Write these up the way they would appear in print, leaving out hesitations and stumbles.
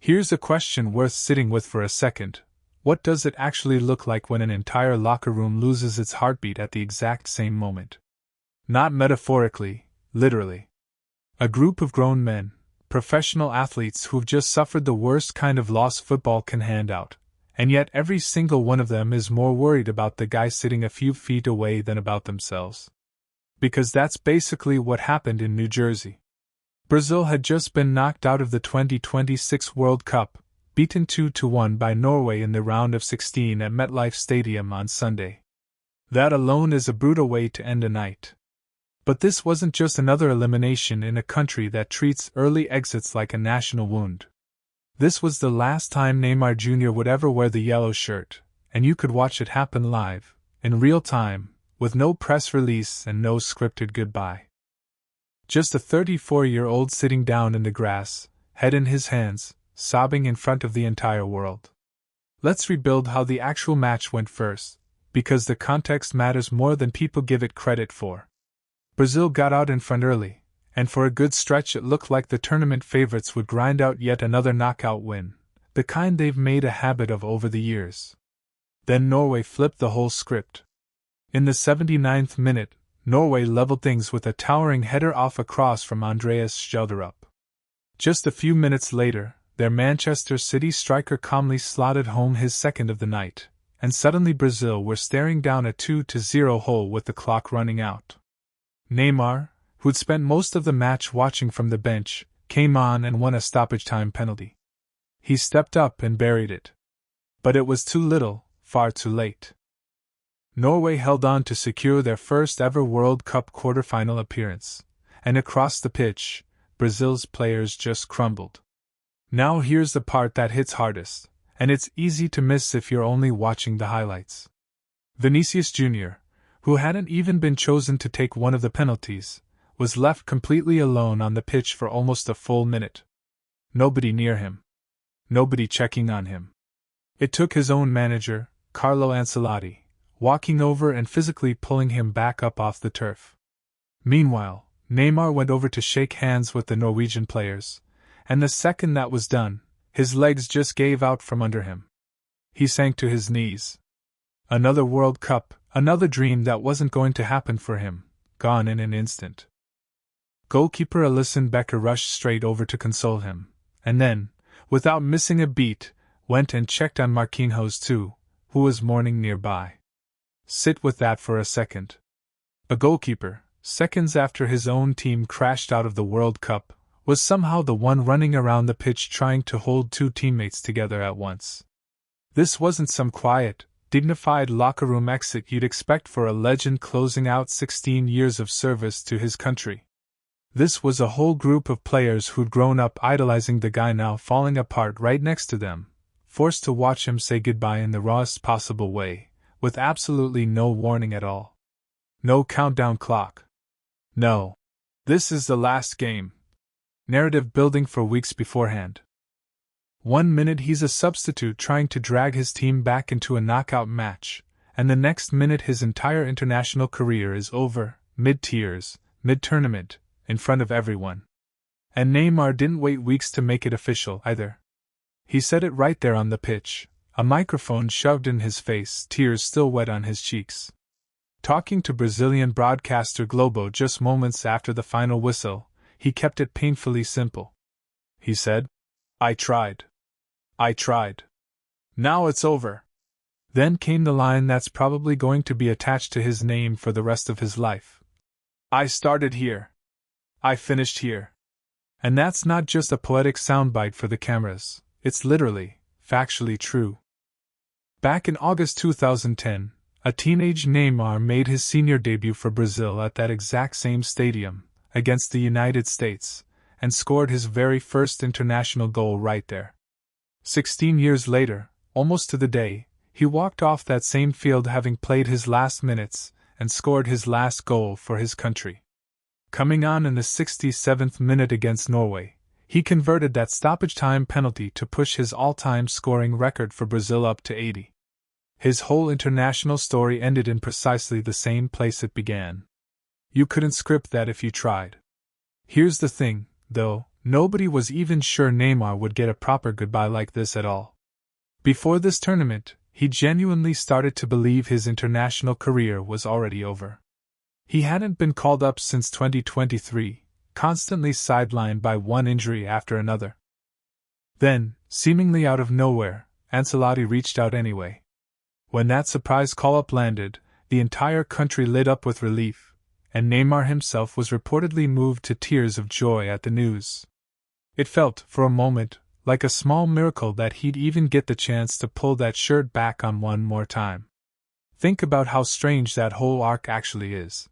Here's a question worth sitting with for a second. What does it actually look like when an entire locker room loses its heartbeat at the exact same moment? Not metaphorically, literally. A group of grown men, professional athletes who've just suffered the worst kind of loss football can hand out, and yet every single one of them is more worried about the guy sitting a few feet away than about themselves. Because that's basically what happened in New Jersey. Brazil had just been knocked out of the 2026 World Cup, beaten 2-1 by Norway in the round of 16 at MetLife Stadium on Sunday. That alone is a brutal way to end a night. But this wasn't just another elimination in a country that treats early exits like a national wound. This was the last time Neymar Jr. would ever wear the yellow shirt, and you could watch it happen live, in real time, with no press release and no scripted goodbye. Just a 34-year-old sitting down in the grass, head in his hands, sobbing in front of the entire world. Let's rebuild how the actual match went first, because the context matters more than people give it credit for. Brazil got out in front early, and for a good stretch it looked like the tournament favorites would grind out yet another knockout win, the kind they've made a habit of over the years. Then Norway flipped the whole script. In the 79th minute, Norway leveled things with a towering header off a cross from Andreas Schjelderup. Just a few minutes later, their Manchester City striker calmly slotted home his second of the night, and suddenly Brazil were staring down a 2-0 hole with the clock running out. Neymar, who'd spent most of the match watching from the bench, came on and won a stoppage-time penalty. He stepped up and buried it. But it was too little, far too late. Norway held on to secure their first ever World Cup quarter-final appearance, and across the pitch, Brazil's players just crumbled. Now here's the part that hits hardest, and it's easy to miss if you're only watching the highlights. Vinicius Jr., who hadn't even been chosen to take one of the penalties, was left completely alone on the pitch for almost a full minute. Nobody near him. Nobody checking on him. It took his own manager, Carlo Ancelotti, walking over and physically pulling him back up off the turf. Meanwhile, Neymar went over to shake hands with the Norwegian players, and the second that was done, his legs just gave out from under him. He sank to his knees. Another World Cup, another dream that wasn't going to happen for him, gone in an instant. Goalkeeper Alisson rushed straight over to console him, and then, without missing a beat, went and checked on Marquinhos too, who was mourning nearby. Sit with that for a second. A goalkeeper, seconds after his own team crashed out of the World Cup, was somehow the one running around the pitch trying to hold two teammates together at once. This wasn't some quiet, dignified locker room exit you'd expect for a legend closing out 16 years of service to his country. This was a whole group of players who'd grown up idolizing the guy now falling apart right next to them, forced to watch him say goodbye in the rawest possible way, with absolutely no warning at all. No countdown clock. No. This is the last game. Narrative building for weeks beforehand. 1 minute he's a substitute trying to drag his team back into a knockout match, and the next minute his entire international career is over, mid-tiers, mid-tournament, in front of everyone. And Neymar didn't wait weeks to make it official either. He said it right there on the pitch, a microphone shoved in his face, tears still wet on his cheeks. Talking to Brazilian broadcaster Globo just moments after the final whistle, he kept it painfully simple. He said, "I tried. I tried. Now it's over." Then came the line that's probably going to be attached to his name for the rest of his life. "I started here. I finished here." And that's not just a poetic soundbite for the cameras, it's literally, factually true. Back in August 2010, a teenage Neymar made his senior debut for Brazil at that exact same stadium, against the United States, and scored his very first international goal right there. 16 years later, almost to the day, he walked off that same field having played his last minutes, and scored his last goal for his country. Coming on in the 67th minute against Norway, he converted that stoppage-time penalty to push his all-time scoring record for Brazil up to 80. His whole international story ended in precisely the same place it began. You couldn't script that if you tried. Here's the thing, though, Nobody was even sure Neymar would get a proper goodbye like this at all. Before this tournament, he genuinely started to believe his international career was already over. He hadn't been called up since 2023, constantly sidelined by one injury after another. Then, seemingly out of nowhere, Ancelotti reached out anyway. When that surprise call-up landed, the entire country lit up with relief, and Neymar himself was reportedly moved to tears of joy at the news. It felt, for a moment, like a small miracle that he'd even get the chance to pull that shirt back on one more time. Think about how strange that whole arc actually is.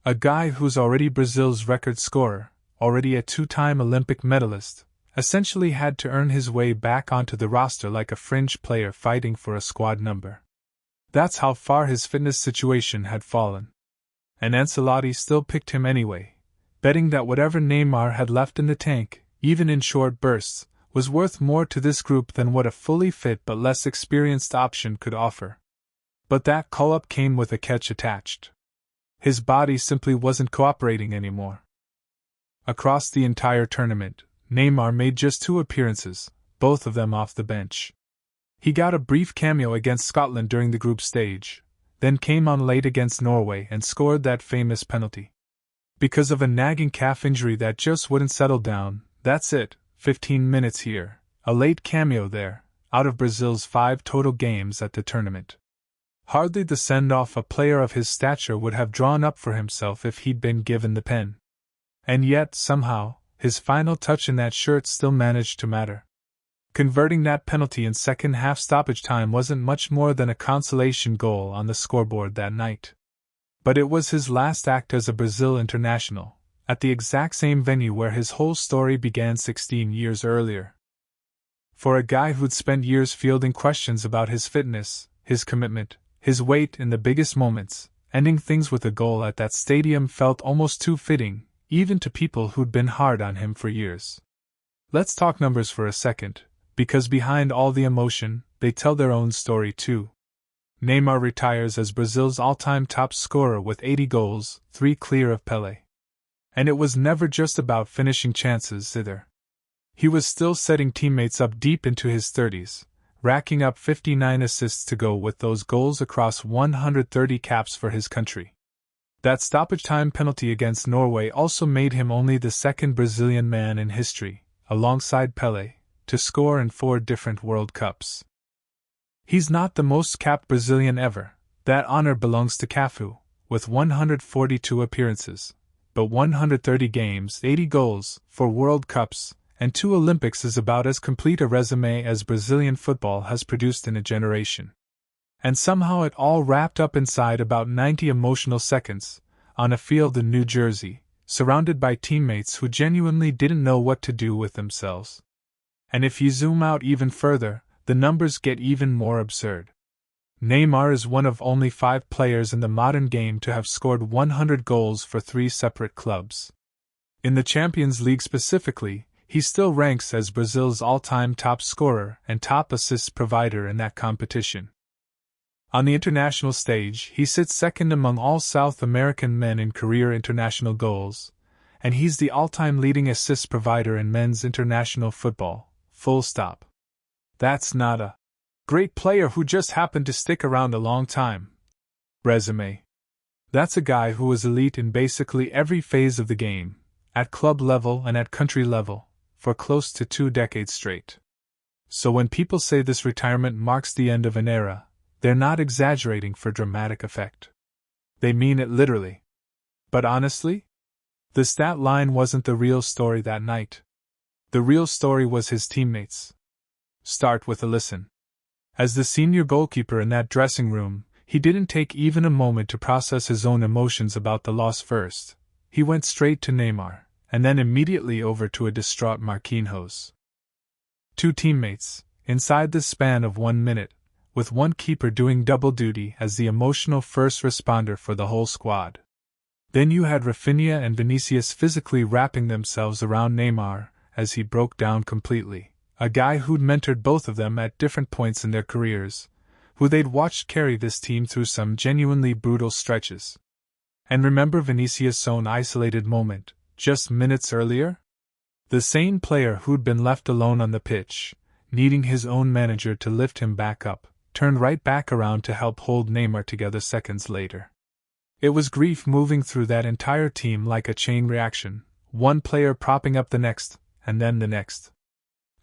A guy who's already Brazil's record scorer, already a two-time Olympic medalist, essentially had to earn his way back onto the roster like a fringe player fighting for a squad number. That's how far his fitness situation had fallen. And Ancelotti still picked him anyway, betting that whatever Neymar had left in the tank, even in short bursts, was worth more to this group than what a fully fit but less experienced option could offer. But that call-up came with a catch attached. His body simply wasn't cooperating anymore. Across the entire tournament, Neymar made just 2 appearances, both of them off the bench. He got a brief cameo against Scotland during the group stage, then came on late against Norway and scored that famous penalty. Because of a nagging calf injury that just wouldn't settle down, that's it, 15 minutes here, a late cameo there, out of Brazil's 5 total games at the tournament. Hardly the send-off a player of his stature would have drawn up for himself if he'd been given the pen. And yet, somehow, his final touch in that shirt still managed to matter. Converting that penalty in second-half stoppage time wasn't much more than a consolation goal on the scoreboard that night. But it was his last act as a Brazil international, at the exact same venue where his whole story began 16 years earlier. For a guy who'd spent years fielding questions about his fitness, his commitment, his weight in the biggest moments, ending things with a goal at that stadium felt almost too fitting, even to people who'd been hard on him for years. Let's talk numbers for a second, because behind all the emotion, they tell their own story too. Neymar retires as Brazil's all-time top scorer with 80 goals, 3 clear of Pelé. And it was never just about finishing chances either. He was still setting teammates up deep into his 30s, racking up 59 assists to go with those goals across 130 caps for his country. That stoppage-time penalty against Norway also made him only the second Brazilian man in history, alongside Pelé, to score in 4 different World Cups. He's not the most capped Brazilian ever, that honor belongs to Cafu, with 142 appearances, but 130 games, 80 goals, 4 World Cups, and 2 Olympics is about as complete a resume as Brazilian football has produced in a generation. And somehow it all wrapped up inside about 90 emotional seconds, on a field in New Jersey, surrounded by teammates who genuinely didn't know what to do with themselves. And if you zoom out even further, the numbers get even more absurd. Neymar is one of only 5 players in the modern game to have scored 100 goals for 3 separate clubs. In the Champions League specifically, he still ranks as Brazil's all-time top scorer and top assist provider in that competition. On the international stage, he sits second among all South American men in career international goals, and he's the all-time leading assist provider in men's international football, full stop. That's not a great player who just happened to stick around a long time resume. That's a guy who was elite in basically every phase of the game, at club level and at country level, for close to 2 decades straight. So when people say this retirement marks the end of an era, they're not exaggerating for dramatic effect. They mean it literally. But honestly, the stat line wasn't the real story that night. The real story was his teammates. Start with Alisson. As the senior goalkeeper in that dressing room, he didn't take even a moment to process his own emotions about the loss first. He went straight to Neymar, and then immediately over to a distraught Marquinhos. 2 teammates, inside the span of 1 minute, with one keeper doing double duty as the emotional first responder for the whole squad. Then you had Raphinha and Vinicius physically wrapping themselves around Neymar as he broke down completely, a guy who'd mentored both of them at different points in their careers, who they'd watched carry this team through some genuinely brutal stretches. And remember Vinicius' own isolated moment, just minutes earlier? The same player who'd been left alone on the pitch, needing his own manager to lift him back up, turned right back around to help hold Neymar together seconds later. It was grief moving through that entire team like a chain reaction, one player propping up the next, and then the next.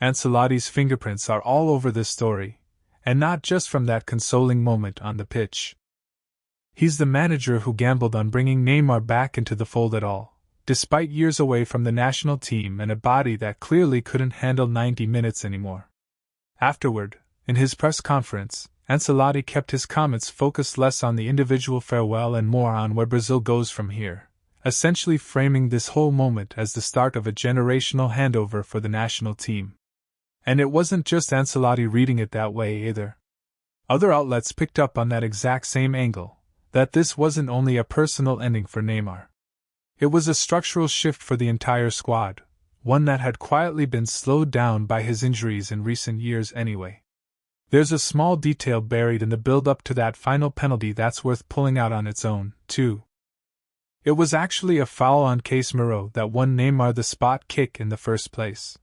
Ancelotti's fingerprints are all over this story, and not just from that consoling moment on the pitch. He's the manager who gambled on bringing Neymar back into the fold at all, despite years away from the national team and a body that clearly couldn't handle 90 minutes anymore. Afterward, in his press conference, Ancelotti kept his comments focused less on the individual farewell and more on where Brazil goes from here, essentially framing this whole moment as the start of a generational handover for the national team. And it wasn't just Ancelotti reading it that way either. Other outlets picked up on that exact same angle, that this wasn't only a personal ending for Neymar. It was a structural shift for the entire squad, one that had quietly been slowed down by his injuries in recent years anyway. There's a small detail buried in the build-up to that final penalty that's worth pulling out on its own, too. It was actually a foul on Casemiro that won Neymar the spot kick in the first place.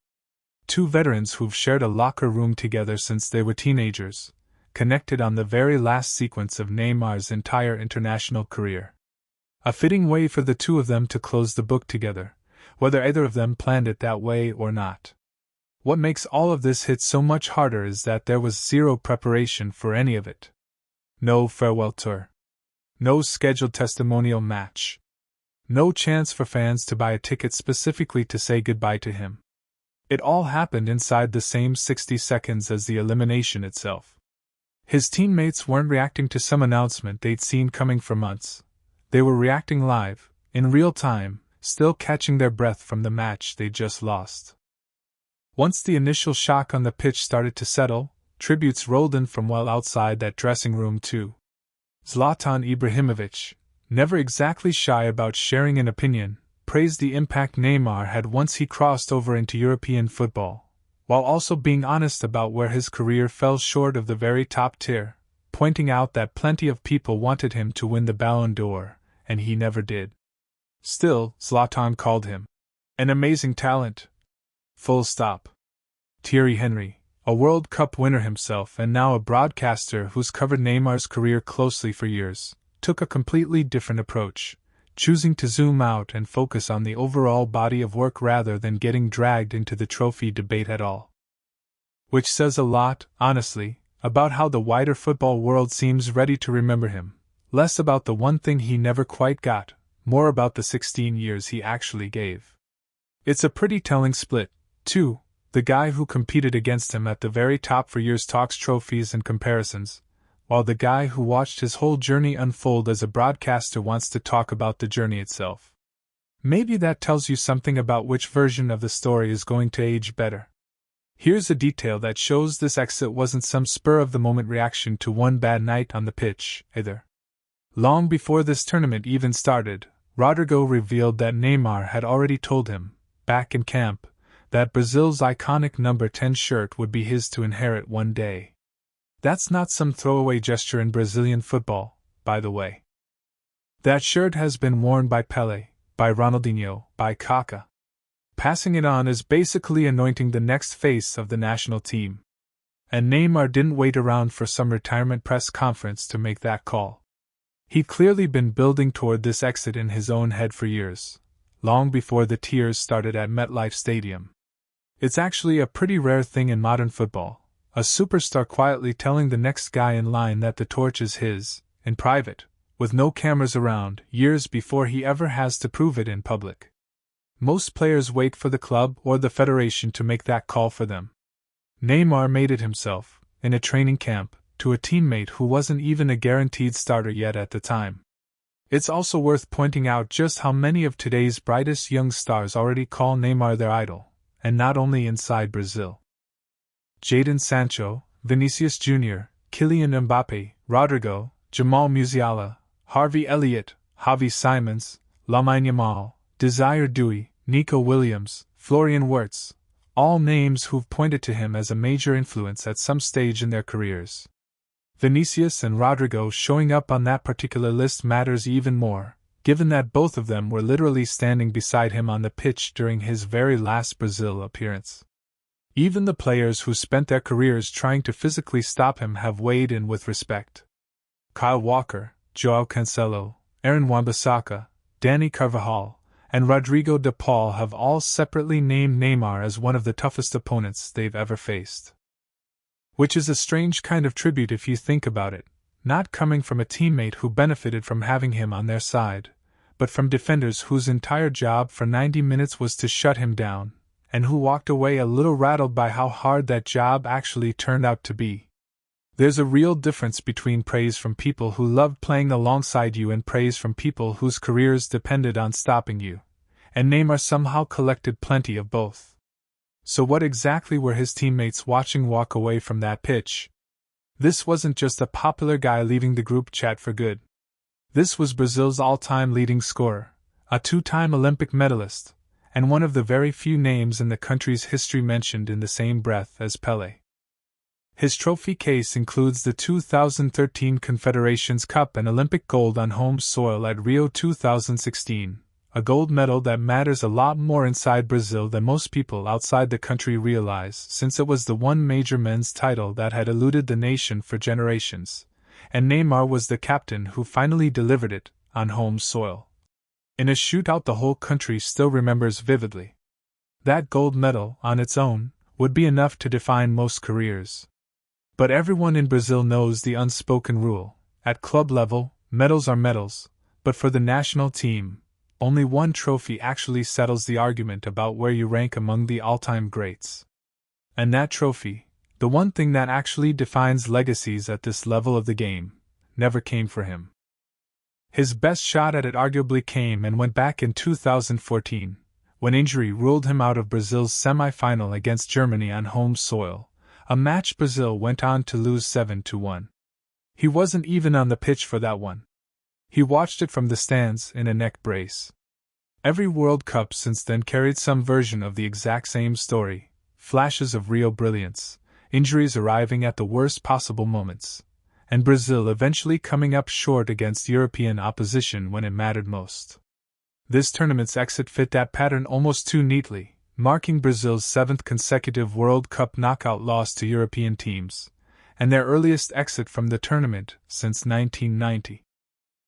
Two veterans who've shared a locker room together since they were teenagers, connected on the very last sequence of Neymar's entire international career. A fitting way for the two of them to close the book together, whether either of them planned it that way or not. What makes all of this hit so much harder is that there was zero preparation for any of it. No farewell tour. No scheduled testimonial match. No chance for fans to buy a ticket specifically to say goodbye to him. It all happened inside the same 60 seconds as the elimination itself. His teammates weren't reacting to some announcement they'd seen coming for months. They were reacting live, in real time, still catching their breath from the match they'd just lost. Once the initial shock on the pitch started to settle, tributes rolled in from well outside that dressing room too. Zlatan Ibrahimovic, never exactly shy about sharing an opinion, praised the impact Neymar had once he crossed over into European football, while also being honest about where his career fell short of the very top tier, pointing out that plenty of people wanted him to win the Ballon d'Or, and he never did. Still, Zlatan called him an amazing talent. Full stop. Thierry Henry, a World Cup winner himself and now a broadcaster who's covered Neymar's career closely for years, took a completely different approach, choosing to zoom out and focus on the overall body of work rather than getting dragged into the trophy debate at all. Which says a lot, honestly, about how the wider football world seems ready to remember him, less about the one thing he never quite got, more about the 16 years he actually gave. It's a pretty telling split, too. The guy who competed against him at the very top for years talks trophies and comparisons, while the guy who watched his whole journey unfold as a broadcaster wants to talk about the journey itself. Maybe that tells you something about which version of the story is going to age better. Here's a detail that shows this exit wasn't some spur-of-the-moment reaction to one bad night on the pitch, either. Long before this tournament even started, Rodrygo revealed that Neymar had already told him, back in camp, that Brazil's iconic number 10 shirt would be his to inherit one day. That's not some throwaway gesture in Brazilian football, by the way. That shirt has been worn by Pelé, by Ronaldinho, by Kaká. Passing it on is basically anointing the next face of the national team. And Neymar didn't wait around for some retirement press conference to make that call. He'd clearly been building toward this exit in his own head for years, long before the tears started at MetLife Stadium. It's actually a pretty rare thing in modern football, a superstar quietly telling the next guy in line that the torch is his, in private, with no cameras around, years before he ever has to prove it in public. Most players wait for the club or the federation to make that call for them. Neymar made it himself, in a training camp, to a teammate who wasn't even a guaranteed starter yet at the time. It's also worth pointing out just how many of today's brightest young stars already call Neymar their idol, and not only inside Brazil. Jadon Sancho, Vinicius Jr., Kylian Mbappe, Rodrygo, Jamal Musiala, Harvey Elliott, Javi Simons, Lamine Yamal, Desire Doué, Nico Williams, Florian Wirtz, all names who've pointed to him as a major influence at some stage in their careers. Vinicius and Rodrygo showing up on that particular list matters even more, given that both of them were literally standing beside him on the pitch during his very last Brazil appearance. Even the players who spent their careers trying to physically stop him have weighed in with respect. Kyle Walker, João Cancelo, Aaron Wan-Bissaka, Dani Carvajal, and Rodrygo de Paul have all separately named Neymar as one of the toughest opponents they've ever faced. Which is a strange kind of tribute if you think about it, not coming from a teammate who benefited from having him on their side, but from defenders whose entire job for 90 minutes was to shut him down, and who walked away a little rattled by how hard that job actually turned out to be. There's a real difference between praise from people who loved playing alongside you and praise from people whose careers depended on stopping you, and Neymar somehow collected plenty of both. So what exactly were his teammates watching walk away from that pitch? This wasn't just a popular guy leaving the group chat for good. This was Brazil's all-time leading scorer, a two-time Olympic medalist, and one of the very few names in the country's history mentioned in the same breath as Pelé. His trophy case includes the 2013 Confederations Cup and Olympic gold on home soil at Rio 2016, a gold medal that matters a lot more inside Brazil than most people outside the country realize, since it was the one major men's title that had eluded the nation for generations, and Neymar was the captain who finally delivered it on home soil. In a shootout the whole country still remembers vividly. That gold medal, on its own, would be enough to define most careers. But everyone in Brazil knows the unspoken rule: at club level, medals are medals, but for the national team, only one trophy actually settles the argument about where you rank among the all-time greats. And that trophy, the one thing that actually defines legacies at this level of the game, never came for him. His best shot at it arguably came and went back in 2014, when injury ruled him out of Brazil's semi-final against Germany on home soil, a match Brazil went on to lose 7-1. He wasn't even on the pitch for that one. He watched it from the stands in a neck brace. Every World Cup since then carried some version of the exact same story: flashes of Rio brilliance, injuries arriving at the worst possible moments, and Brazil eventually coming up short against European opposition when it mattered most. This tournament's exit fit that pattern almost too neatly, marking Brazil's 7th consecutive World Cup knockout loss to European teams, and their earliest exit from the tournament since 1990.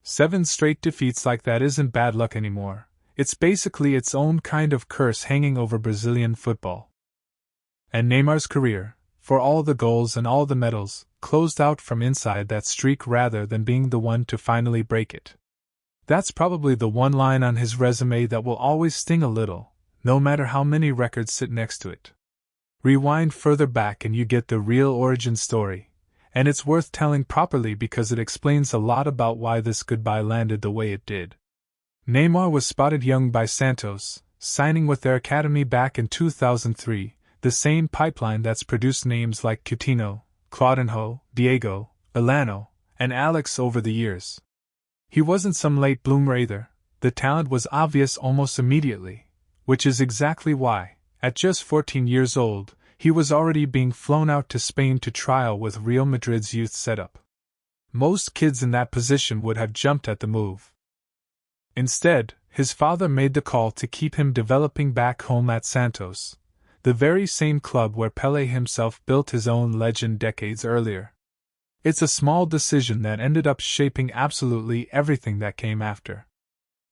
7 straight defeats like that isn't bad luck anymore. It's basically its own kind of curse hanging over Brazilian football. And Neymar's career, for all the goals and all the medals, closed out from inside that streak rather than being the one to finally break it. That's probably the one line on his resume that will always sting a little, no matter how many records sit next to it. Rewind further back and you get the real origin story, and it's worth telling properly because it explains a lot about why this goodbye landed the way it did. Neymar was spotted young by Santos, signing with their academy back in 2003, the same pipeline that's produced names like Coutinho, Claudinho, Diego, Elano, and Alex over the years. He wasn't some late bloomer either. The talent was obvious almost immediately, which is exactly why, at just 14 years old, he was already being flown out to Spain to trial with Real Madrid's youth setup. Most kids in that position would have jumped at the move. Instead, his father made the call to keep him developing back home at Santos, the very same club where Pelé himself built his own legend decades earlier. It's a small decision that ended up shaping absolutely everything that came after.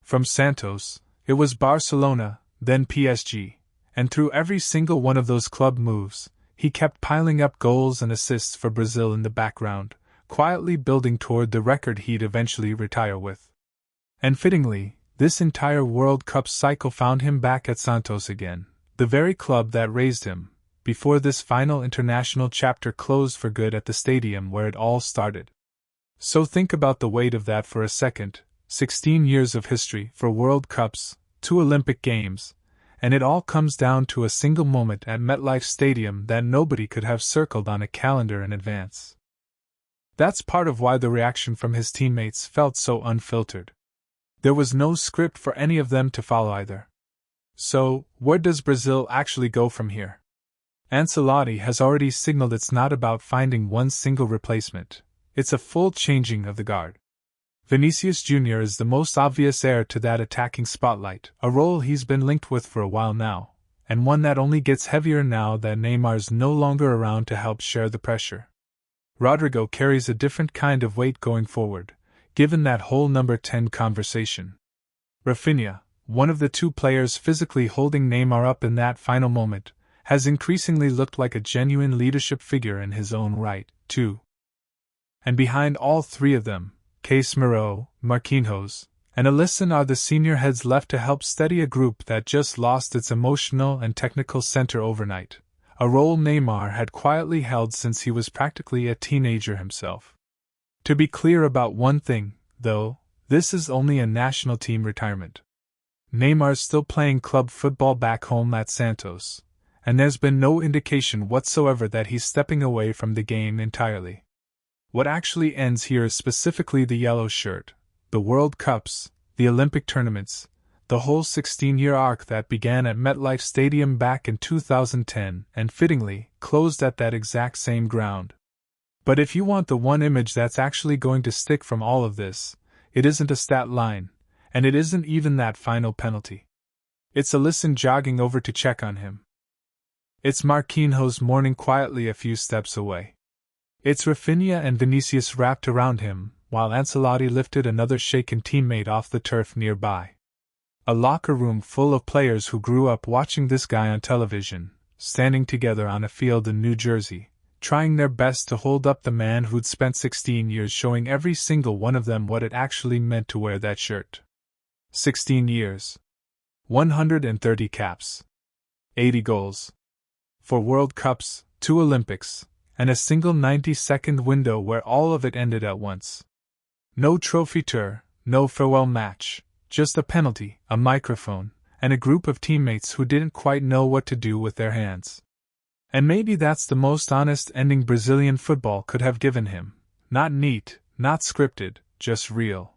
From Santos, it was Barcelona, then PSG, and through every single one of those club moves, he kept piling up goals and assists for Brazil in the background, quietly building toward the record he'd eventually retire with. And fittingly, this entire World Cup cycle found him back at Santos again, the very club that raised him, before this final international chapter closed for good at the stadium where it all started. So think about the weight of that for a second: 16 years of history, 4 World Cups, 2 Olympic Games, and it all comes down to a single moment at MetLife Stadium that nobody could have circled on a calendar in advance. That's part of why the reaction from his teammates felt so unfiltered. There was no script for any of them to follow either. So, where does Brazil actually go from here? Ancelotti has already signaled it's not about finding one single replacement, it's a full changing of the guard. Vinicius Jr. is the most obvious heir to that attacking spotlight, a role he's been linked with for a while now, and one that only gets heavier now that Neymar's no longer around to help share the pressure. Rodrygo carries a different kind of weight going forward, given that whole number 10 conversation. Raphinha, one of the two players physically holding Neymar up in that final moment, has increasingly looked like a genuine leadership figure in his own right, too. And behind all three of them, Casemiro, Marquinhos, and Alisson are the senior heads left to help steady a group that just lost its emotional and technical center overnight, a role Neymar had quietly held since he was practically a teenager himself. To be clear about one thing, though, this is only a national team retirement. Neymar's still playing club football back home at Santos, and there's been no indication whatsoever that he's stepping away from the game entirely. What actually ends here is specifically the yellow shirt, the World Cups, the Olympic tournaments, the whole 16-year arc that began at MetLife Stadium back in 2010 and fittingly closed at that exact same ground. But if you want the one image that's actually going to stick from all of this, it isn't a stat line, and it isn't even that final penalty. It's Alisson jogging over to check on him. It's Marquinhos mourning quietly a few steps away. It's Raphinha and Vinicius wrapped around him, while Ancelotti lifted another shaken teammate off the turf nearby. A locker room full of players who grew up watching this guy on television, standing together on a field in New Jersey, trying their best to hold up the man who'd spent 16 years showing every single one of them what it actually meant to wear that shirt. 16 years. 130 caps. 80 goals. 4 World Cups, 2 Olympics, and a single 90-second window where all of it ended at once. No trophy tour, no farewell match, just a penalty, a microphone, and a group of teammates who didn't quite know what to do with their hands. And maybe that's the most honest ending Brazilian football could have given him. Not neat, not scripted, just real.